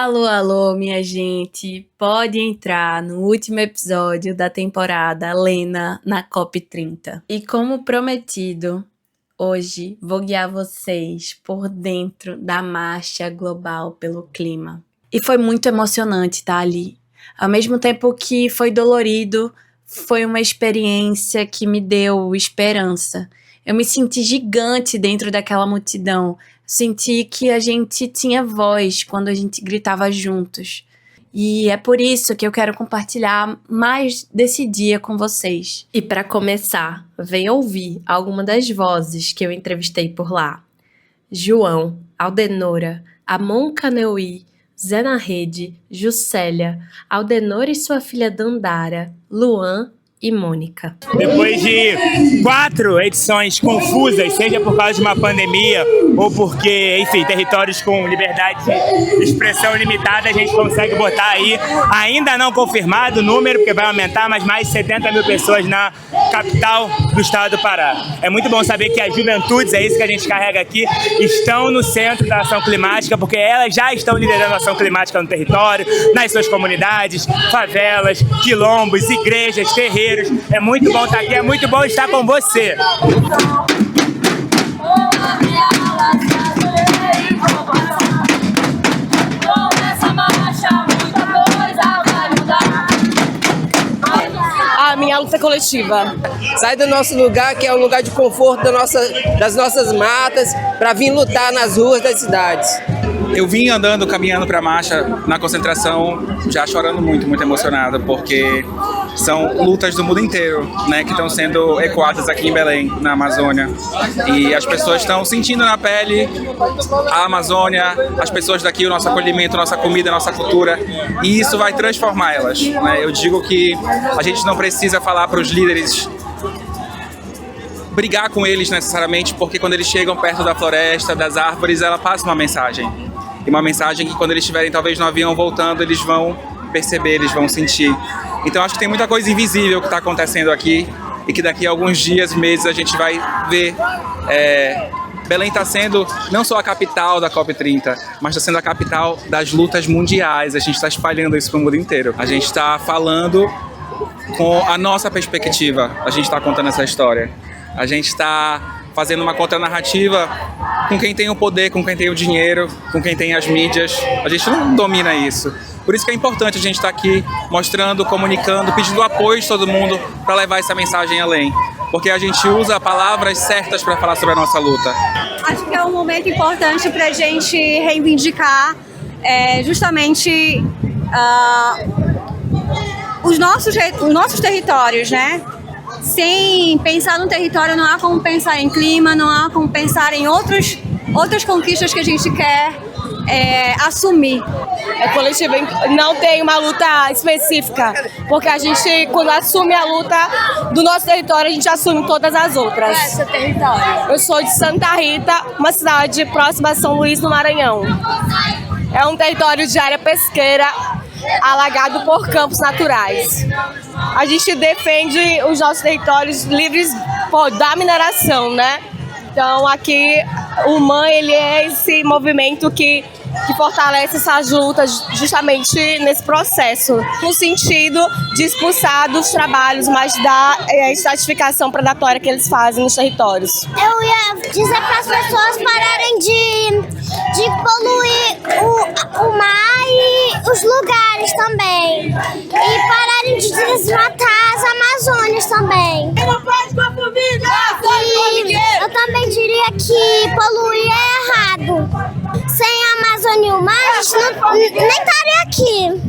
Alô, alô, minha gente! Pode entrar no último episódio da temporada Lena na COP30. E como prometido, hoje vou guiar vocês por dentro da Marcha Global pelo Clima. E foi muito emocionante estar ali. Ao mesmo tempo que foi dolorido, foi uma experiência que me deu esperança. Eu me senti gigante dentro daquela multidão. Senti que a gente tinha voz quando a gente gritava juntos. E é por isso que eu quero compartilhar mais desse dia com vocês. E para começar, venha ouvir alguma das vozes que eu entrevistei por lá. João, Aldenora, Amon Caneuí, Zé na Rede, Juscelia, Aldenora e sua filha Dandara, Luan e Mônica. Depois de 4 edições confusas, seja por causa de uma pandemia ou porque, enfim, territórios com liberdade de expressão limitada, a gente consegue botar aí, ainda não confirmado o número, porque vai aumentar, mas mais de 70 mil pessoas na capital do estado do Pará. É muito bom saber que as juventudes, é isso que a gente carrega aqui, estão no centro da ação climática, porque elas já estão liderando a ação climática no território, nas suas comunidades, favelas, quilombos, igrejas, terreiros. É muito bom estar aqui, é muito bom estar com você. A minha luta é coletiva. Sai do nosso lugar, que é um lugar de conforto das nossas matas, para vir lutar nas ruas das cidades. Eu vim caminhando para a marcha na concentração, já chorando muito emocionado, porque são lutas do mundo inteiro, né, que estão sendo ecoadas aqui em Belém, na Amazônia. E as pessoas estão sentindo na pele a Amazônia, as pessoas daqui, o nosso acolhimento, nossa comida, nossa cultura, e isso vai transformar elas, né? Eu digo que a gente não precisa falar para os líderes, brigar com eles necessariamente, porque quando eles chegam perto da floresta, das árvores, ela passa uma mensagem. E uma mensagem que quando eles estiverem talvez no avião voltando, eles vão perceber, eles vão sentir. Então acho que tem muita coisa invisível que está acontecendo aqui e que daqui a alguns dias, meses, a gente vai ver. Belém está sendo não só a capital da COP30, mas está sendo a capital das lutas mundiais. A gente está espalhando isso para o mundo inteiro. A gente está falando com a nossa perspectiva, a gente está contando essa história. A gente está fazendo uma contranarrativa com quem tem o poder, com quem tem o dinheiro, com quem tem as mídias. A gente não domina isso. Por isso que é importante a gente estar aqui mostrando, comunicando, pedindo apoio de todo mundo para levar essa mensagem além. Porque a gente usa palavras certas para falar sobre a nossa luta. Acho que é um momento importante para a gente reivindicar justamente os nossos territórios, né? Sem pensar no território, não há como pensar em clima, não há como pensar em outras conquistas que a gente quer assumir. É coletiva, não tem uma luta específica, porque a gente, quando assume a luta do nosso território, a gente assume todas as outras. Qual é seu território? Eu sou de Santa Rita, uma cidade próxima a São Luís, no Maranhão. É um território de área pesqueira, alagado por campos naturais. A gente defende os nossos territórios livres da mineração, né? Então aqui o MAN, ele é esse movimento que fortalece essas lutas justamente nesse processo, no sentido de expulsar dos trabalhos, mas da estratificação predatória que eles fazem nos territórios. Eu ia dizer para as pessoas pararem de poluir o mar e os lugares também. E pararem de desmatar as Amazônias também. E eu também diria que poluir é errado. Sem a Amazônia e o mar, a gente nem estaria aqui.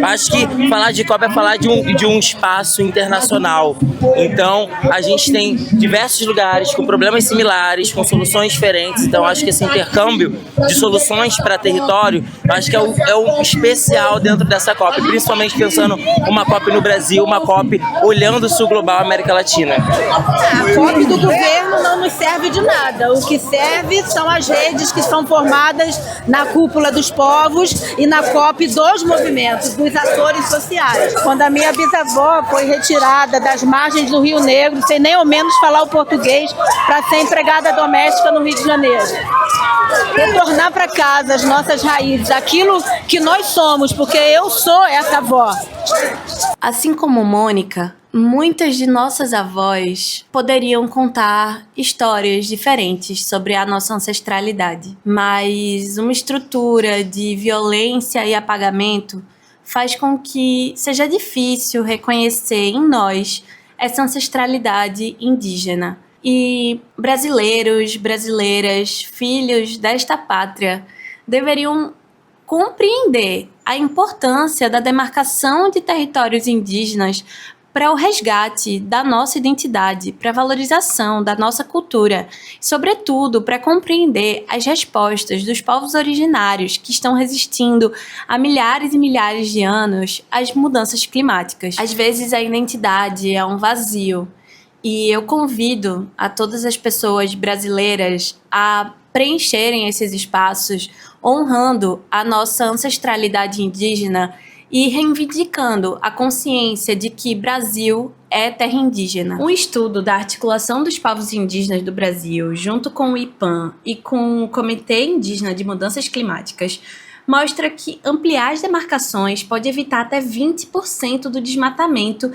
Acho que falar de COP é falar de um espaço internacional. Então, a gente tem diversos lugares com problemas similares, com soluções diferentes. Então, acho que esse intercâmbio de soluções para território, acho que é o especial dentro dessa COP, principalmente pensando uma COP no Brasil, uma COP olhando o sul global, América Latina. A COP do governo não nos serve de nada. O que serve são as redes que são formadas na cúpula dos povos e na COP dos movimentos. dos atores sociais. Quando a minha bisavó foi retirada das margens do Rio Negro, sem nem ao menos falar o português, para ser empregada doméstica no Rio de Janeiro. Retornar para casa as nossas raízes, aquilo que nós somos, porque eu sou essa avó. Assim como Mônica, muitas de nossas avós poderiam contar histórias diferentes sobre a nossa ancestralidade, mas uma estrutura de violência e apagamento faz com que seja difícil reconhecer em nós essa ancestralidade indígena. E brasileiros, brasileiras, filhos desta pátria deveriam compreender a importância da demarcação de territórios indígenas para o resgate da nossa identidade, para a valorização da nossa cultura, e, sobretudo, para compreender as respostas dos povos originários que estão resistindo há milhares e milhares de anos às mudanças climáticas. Às vezes a identidade é um vazio, e eu convido a todas as pessoas brasileiras a preencherem esses espaços, honrando a nossa ancestralidade indígena e reivindicando a consciência de que Brasil é terra indígena. Um estudo da Articulação dos Povos Indígenas do Brasil, junto com o IPAM e com o Comitê Indígena de Mudanças Climáticas, mostra que ampliar as demarcações pode evitar até 20% do desmatamento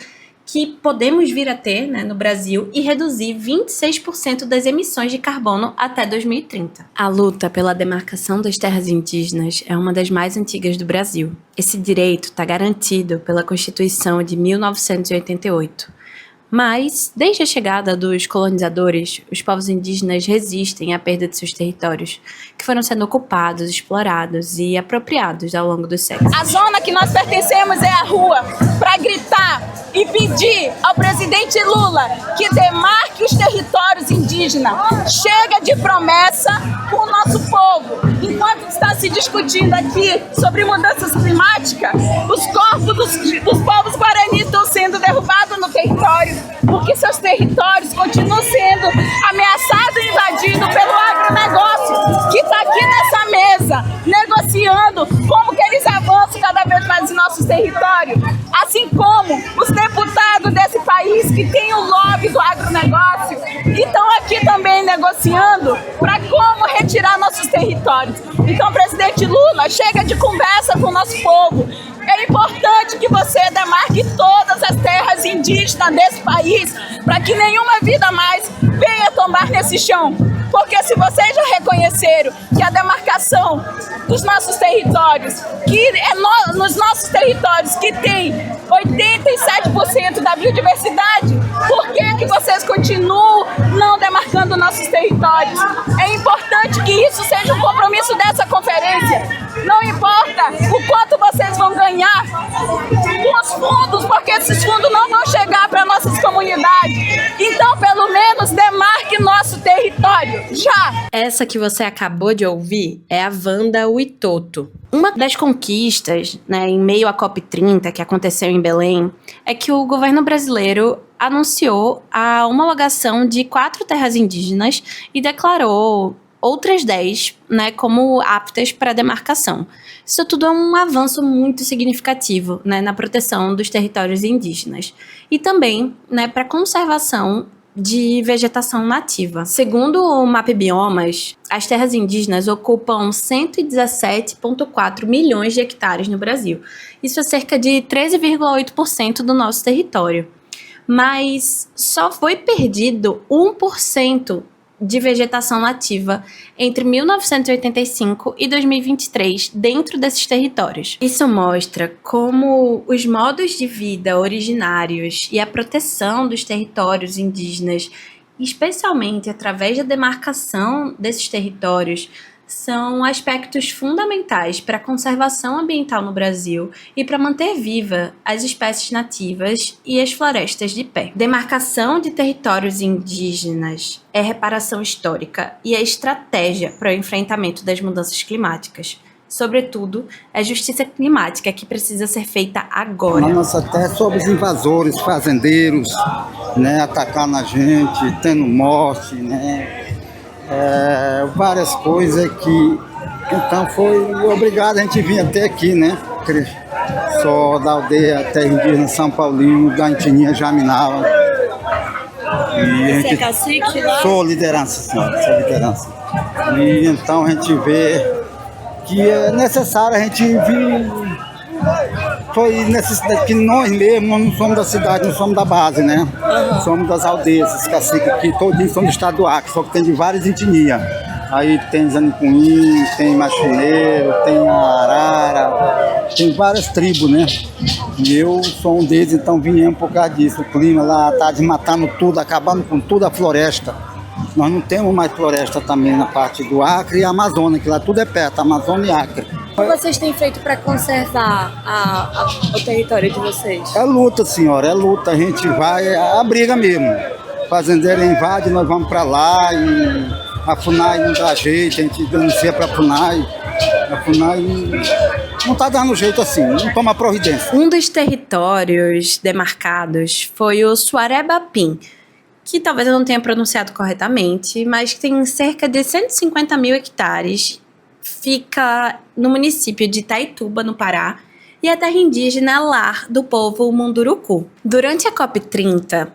que podemos vir a ter, no Brasil, e reduzir 26% das emissões de carbono até 2030. A luta pela demarcação das terras indígenas é uma das mais antigas do Brasil. Esse direito está garantido pela Constituição de 1988. Mas, desde a chegada dos colonizadores, os povos indígenas resistem à perda de seus territórios, que foram sendo ocupados, explorados e apropriados ao longo dos séculos. A zona que nós pertencemos é a rua, para gritar e pedir ao presidente Lula que demarque os territórios indígenas. Chega de promessa com o nosso povo. Enquanto está se discutindo aqui sobre mudanças climáticas, os corpos dos povos guarani estão sendo derrubados no território, porque seus territórios continuam sendo ameaçados e invadidos pelo agronegócio, que está aqui nessa mesa, negociando como que eles avançam cada vez mais em nossos territórios, assim como os deputados desse país que tem o lobby do agronegócio estão aqui também negociando para como retirar nossos territórios. Então, presidente Lula, chega de conversa com o nosso povo. É importante que você demarque todas as terras indígenas desse país para que nenhuma vida mais venha tombar nesse chão. Porque se vocês já reconheceram que a demarcação dos nossos territórios, que é nos nossos territórios que tem 87% da biodiversidade, por que vocês continuam não demarcando nossos territórios? É importante que isso seja um compromisso dessa conferência. Não importa o quanto vocês vão ganhar com os fundos, porque esses fundos não vão chegar para nossas comunidades. Então, pelo menos, demarque nosso território, já! Essa que você acabou de ouvir é a Wanda Witoto. Uma das conquistas, em meio à COP30, que aconteceu em Belém, é que o governo brasileiro anunciou a homologação de 4 terras indígenas e declarou outras 10, como aptas para demarcação. Isso tudo é um avanço muito significativo, na proteção dos territórios indígenas e também, para a conservação de vegetação nativa. Segundo o MapBiomas, as terras indígenas ocupam 117,4 milhões de hectares no Brasil. Isso é cerca de 13,8% do nosso território. Mas só foi perdido 1% de vegetação nativa entre 1985 e 2023 dentro desses territórios. Isso mostra como os modos de vida originários e a proteção dos territórios indígenas, especialmente através da demarcação desses territórios, são aspectos fundamentais para a conservação ambiental no Brasil e para manter viva as espécies nativas e as florestas de pé. Demarcação de territórios indígenas é reparação histórica e é estratégia para o enfrentamento das mudanças climáticas. Sobretudo, é justiça climática que precisa ser feita agora. Na nossa terra, sobre os invasores, fazendeiros, atacando a gente, tendo morte, várias coisas que então foi obrigado a gente vir até aqui, Sou da aldeia Terra Indígena São Paulinho, da etnia Jaminawa. Você é cacique lá? Sou liderança, senhora, sou liderança. E então a gente vê que é necessário a gente vir. Foi necessidade que nós mesmos não somos da cidade, não somos da base, né? Somos das aldeias, esses caciques que todos são do estado do Acre, só que tem de várias etnias. Aí tem Zanicuim, tem Machineiro, tem Arara, tem várias tribos, né? E eu sou um deles, então viemos por causa disso. O clima lá está desmatando tudo, acabando com toda a floresta. Nós não temos mais floresta também na parte do Acre e Amazônia, que lá tudo é perto, Amazônia e Acre. O que vocês têm feito para conservar o território de vocês? É luta, senhora, é luta. A gente vai, é a briga mesmo. Fazendeiro invade, nós vamos para lá e a FUNAI não dá jeito, a gente denuncia para a FUNAI. A FUNAI não está dando jeito assim, não toma providência. Um dos territórios demarcados foi o Suaré-Bapim, que talvez eu não tenha pronunciado corretamente, mas que tem cerca de 150 mil hectares. Fica no município de Itaituba, no Pará, e é terra indígena lar do povo Munduruku. Durante a COP30,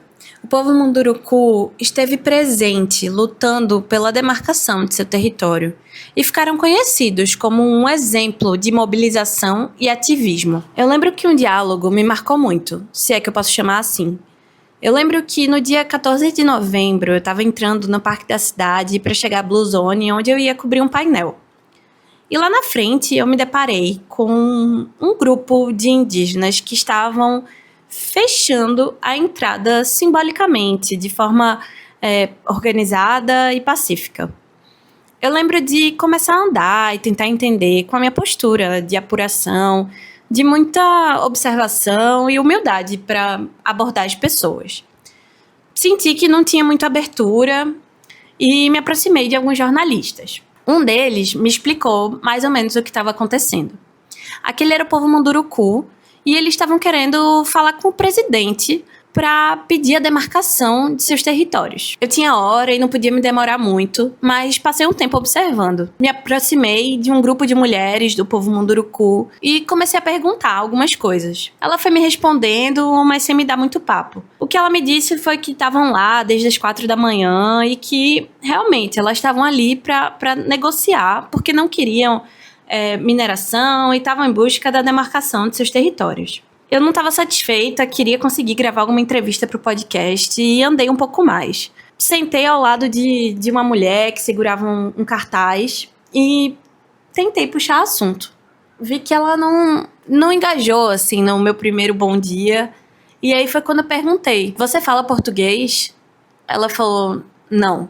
o povo Munduruku esteve presente lutando pela demarcação de seu território e ficaram conhecidos como um exemplo de mobilização e ativismo. Eu lembro que um diálogo me marcou muito, se é que eu posso chamar assim. Eu lembro que no dia 14 de novembro eu estava entrando no Parque da Cidade para chegar à Blue Zone, onde eu ia cobrir um painel. E lá na frente eu me deparei com um grupo de indígenas que estavam fechando a entrada simbolicamente, de forma organizada e pacífica. Eu lembro de começar a andar e tentar entender com a minha postura de apuração, de muita observação e humildade para abordar as pessoas. Senti que não tinha muita abertura e me aproximei de alguns jornalistas. Um deles me explicou mais ou menos o que estava acontecendo. Aquele era o povo Munduruku e eles estavam querendo falar com o presidente para pedir a demarcação de seus territórios. Eu tinha hora e não podia me demorar muito, mas passei um tempo observando. Me aproximei de um grupo de mulheres do povo Munduruku e comecei a perguntar algumas coisas. Ela foi me respondendo, mas sem me dar muito papo. O que ela me disse foi que estavam lá desde as 4 da manhã e que realmente elas estavam ali para negociar, porque não queriam mineração e estavam em busca da demarcação de seus territórios. Eu não estava satisfeita, queria conseguir gravar alguma entrevista para o podcast e andei um pouco mais. Sentei ao lado de uma mulher que segurava um cartaz e tentei puxar assunto. Vi que ela não engajou assim no meu primeiro bom dia. E aí foi quando eu perguntei: você fala português? Ela falou: não.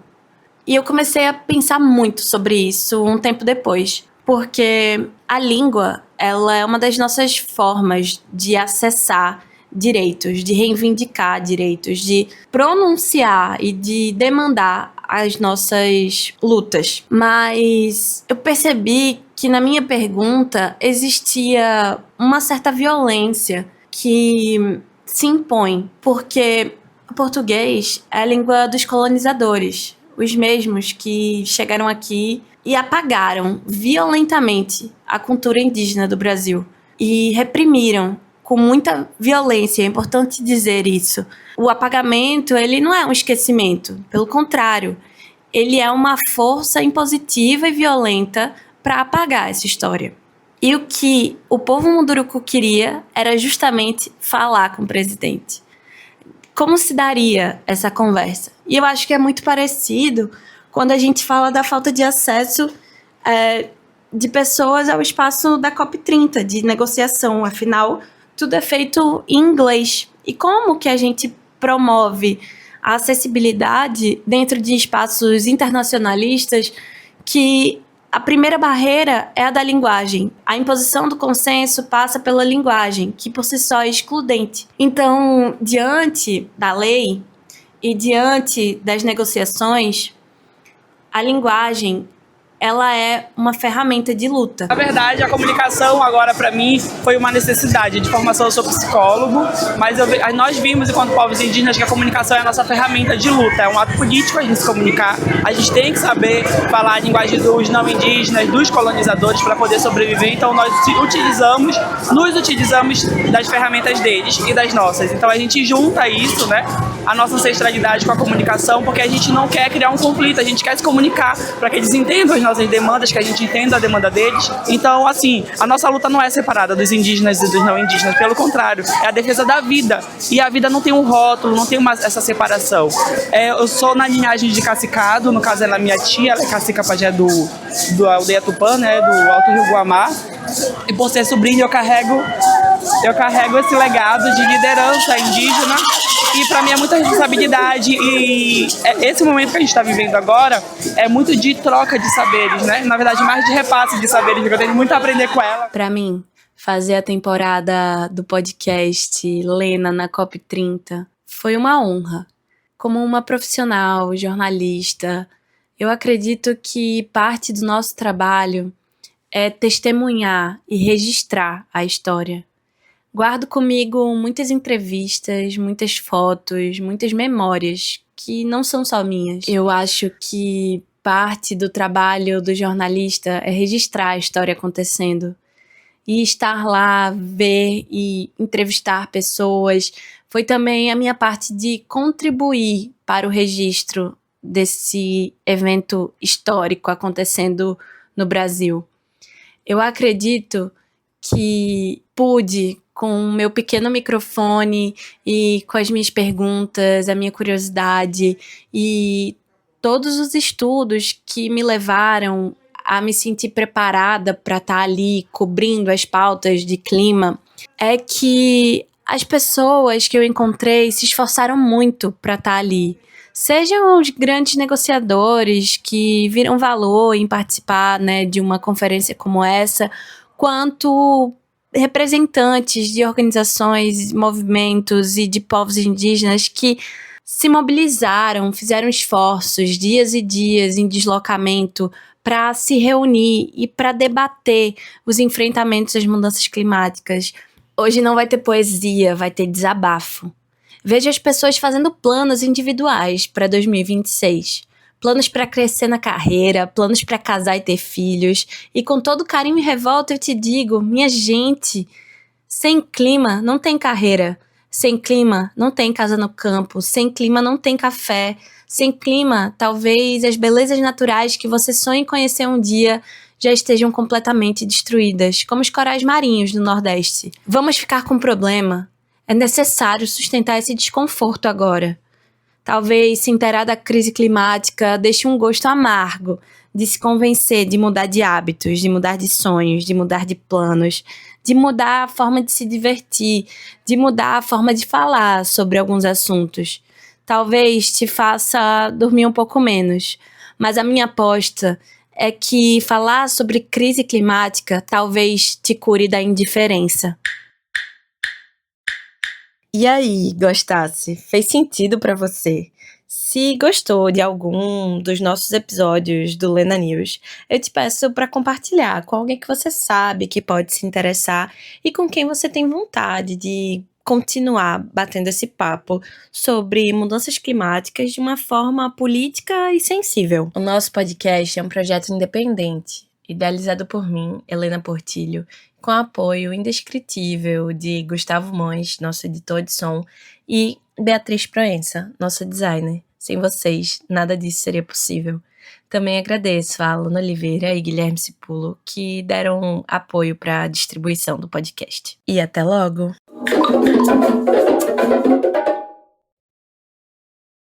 E eu comecei a pensar muito sobre isso um tempo depois. Porque a língua, ela é uma das nossas formas de acessar direitos, de reivindicar direitos, de pronunciar e de demandar as nossas lutas. Mas eu percebi que na minha pergunta existia uma certa violência que se impõe, porque o português é a língua dos colonizadores, os mesmos que chegaram aqui e apagaram violentamente a cultura indígena do Brasil e reprimiram com muita violência. É importante dizer isso. O apagamento, ele não é um esquecimento, pelo contrário, ele é uma força impositiva e violenta para apagar essa história. E o que o povo Munduruku queria era justamente falar com o presidente. Como se daria essa conversa? E eu acho que é muito parecido quando a gente fala da falta de acesso de pessoas ao espaço da COP30, de negociação. Afinal, tudo é feito em inglês. E como que a gente promove a acessibilidade dentro de espaços internacionalistas que a primeira barreira é a da linguagem? A imposição do consenso passa pela linguagem, que por si só é excludente. Então, diante da lei e diante das negociações, a linguagem ela é uma ferramenta de luta. Na verdade, a comunicação agora para mim foi uma necessidade de formação. Eu sou psicólogo, mas nós vimos enquanto povos indígenas que a comunicação é a nossa ferramenta de luta, é um ato político a gente se comunicar. A gente tem que saber falar a linguagem dos não indígenas, dos colonizadores para poder sobreviver. Então nós nos utilizamos das ferramentas deles e das nossas. Então a gente junta isso, né, a nossa ancestralidade com a comunicação, porque a gente não quer criar um conflito, a gente quer se comunicar para que eles entendam as nossas demandas, que a gente entenda a demanda deles. Então, assim, a nossa luta não é separada dos indígenas e dos não indígenas, pelo contrário, é a defesa da vida. E a vida não tem um rótulo, não tem essa separação. Eu sou na linhagem de Cacicado, no caso ela é minha tia, ela é cacica pajé do Aldeia Tupã, né, do Alto Rio Guamá. E por ser sobrinho, eu carrego esse legado de liderança indígena. E para mim é muita responsabilidade, e esse momento que a gente está vivendo agora é muito de troca de saberes, né? Na verdade, mais de repasse de saberes, porque eu tenho muito a aprender com ela. Para mim, fazer a temporada do podcast Lena na COP30 foi uma honra. Como uma profissional, jornalista, eu acredito que parte do nosso trabalho é testemunhar e registrar a história. Guardo comigo muitas entrevistas, muitas fotos, muitas memórias que não são só minhas. Eu acho que parte do trabalho do jornalista é registrar a história acontecendo. E estar lá, ver e entrevistar pessoas foi também a minha parte de contribuir para o registro desse evento histórico acontecendo no Brasil. Eu acredito que pude, com o meu pequeno microfone e com as minhas perguntas, a minha curiosidade e todos os estudos que me levaram a me sentir preparada para estar ali cobrindo as pautas de clima, é que as pessoas que eu encontrei se esforçaram muito para estar ali. Sejam os grandes negociadores que viram valor em participar, né, de uma conferência como essa, quanto representantes de organizações, movimentos e de povos indígenas que se mobilizaram, fizeram esforços, dias e dias em deslocamento para se reunir e para debater os enfrentamentos às mudanças climáticas. Hoje não vai ter poesia, vai ter desabafo. Vejo as pessoas fazendo planos individuais para 2026. Planos para crescer na carreira, planos para casar e ter filhos. E com todo carinho e revolta eu te digo, minha gente, sem clima não tem carreira. Sem clima não tem casa no campo. Sem clima não tem café. Sem clima, talvez as belezas naturais que você sonha em conhecer um dia já estejam completamente destruídas, como os corais marinhos do Nordeste. Vamos ficar com um problema. É necessário sustentar esse desconforto agora. Talvez se inteirar da crise climática deixe um gosto amargo de se convencer de mudar de hábitos, de mudar de sonhos, de mudar de planos, de mudar a forma de se divertir, de mudar a forma de falar sobre alguns assuntos. Talvez te faça dormir um pouco menos, mas a minha aposta é que falar sobre crise climática talvez te cure da indiferença. E aí, gostasse? Fez sentido pra você? Se gostou de algum dos nossos episódios do Lena News, eu te peço para compartilhar com alguém que você sabe que pode se interessar e com quem você tem vontade de continuar batendo esse papo sobre mudanças climáticas de uma forma política e sensível. O nosso podcast é um projeto independente, idealizado por mim, Helena Portilho, com apoio indescritível de Gustavo Mons, nosso editor de som, e Beatriz Proença, nossa designer. Sem vocês, nada disso seria possível. Também agradeço a Alana Oliveira e Guilherme Cipulo, que deram apoio para a distribuição do podcast. E até logo!